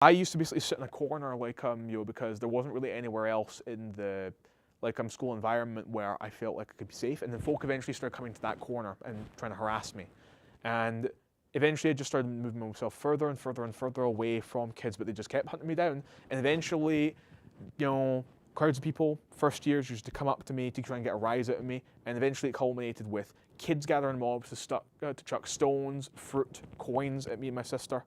I used to basically sit in a corner, because there wasn't really anywhere else in the school environment where I felt like I could be safe. And then folk eventually started coming to that corner and trying to harass me. And eventually I just started moving myself further and further and further away from kids, but they just kept hunting me down. And eventually, crowds of people, first years, used to come up to me to try and get a rise out of me. And eventually it culminated with kids gathering mobs to chuck stones, fruit, coins at me and my sister.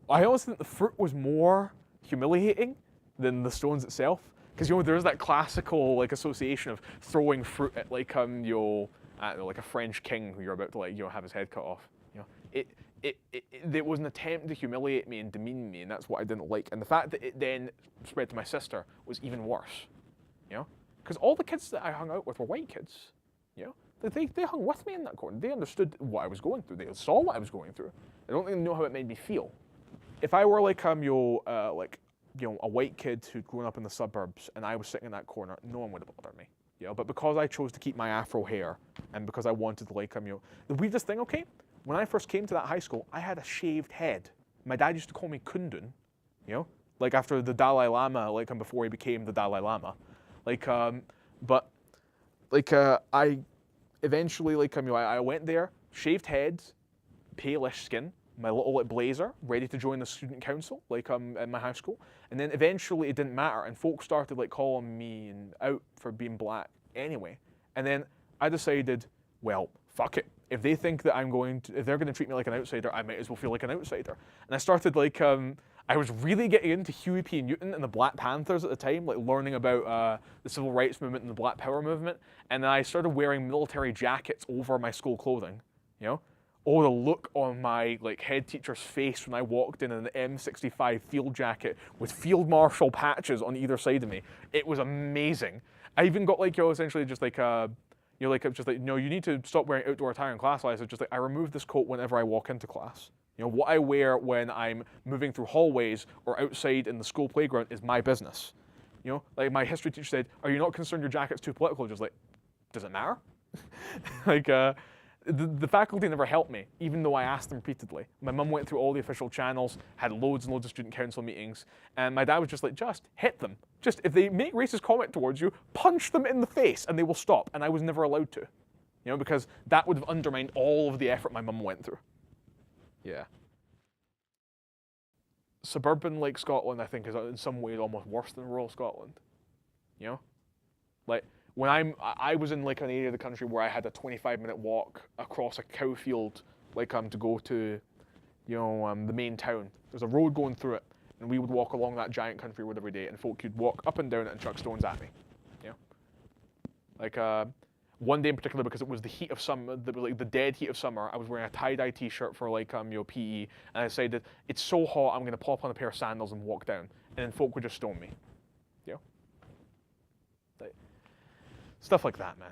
I always think the fruit was more humiliating than the stones itself, because there's that classical association of throwing fruit at a French king who you're about to have his head cut off. It was an attempt to humiliate me and demean me, and that's what I didn't like. And the fact that it then spread to my sister was even worse. Because all the kids that I hung out with were white kids. They hung with me in that corner. They understood what I was going through. They saw what I was going through. I don't even know how it made me feel. If I were a white kid who'd grown up in the suburbs and I was sitting in that corner, no one would have bothered me. But because I chose to keep my afro hair and because I wanted the weirdest thing, okay? When I first came to that high school, I had a shaved head. My dad used to call me Kundun, after the Dalai Lama, before he became the Dalai Lama. I eventually, I went there, shaved head, palish skin, my little blazer, ready to join the student council, in my high school. And then eventually it didn't matter, and folks started calling me out for being black anyway. And then I decided, well, fuck it. If they think that if they're gonna treat me like an outsider, I might as well feel like an outsider. And I started I was really getting into Huey P. Newton and the Black Panthers at the time, learning about the civil rights movement and the Black Power movement. And then I started wearing military jackets over my school clothing, Oh, the look on my head teacher's face when I walked in an M65 field jacket with field marshal patches on either side of me. It was amazing. I even got essentially just no, you need to stop wearing outdoor attire in class. I remove this coat whenever I walk into class. What I wear when I'm moving through hallways or outside in the school playground is my business. My history teacher said, "Are you not concerned your jacket's too political?" Just does it matter? The faculty never helped me, even though I asked them repeatedly. My mum went through all the official channels, had loads and loads of student council meetings, and my dad was just just hit them. Just, if they make racist comment towards you, punch them in the face and they will stop. And I was never allowed to, because that would have undermined all of the effort my mum went through. Yeah. Suburban Scotland, I think, is in some ways almost worse than rural Scotland. When I was in an area of the country where I had a 25-minute walk across a cow field, to go to, the main town. There's a road going through it, and we would walk along that giant country road every day, and folk could walk up and down it and chuck stones at me. One day in particular, because it was the heat of summer, the dead heat of summer, I was wearing a tie-dye T-shirt for PE, and I decided it's so hot, I'm gonna pop on a pair of sandals and walk down, and then folk would just stone me. Stuff like that, man.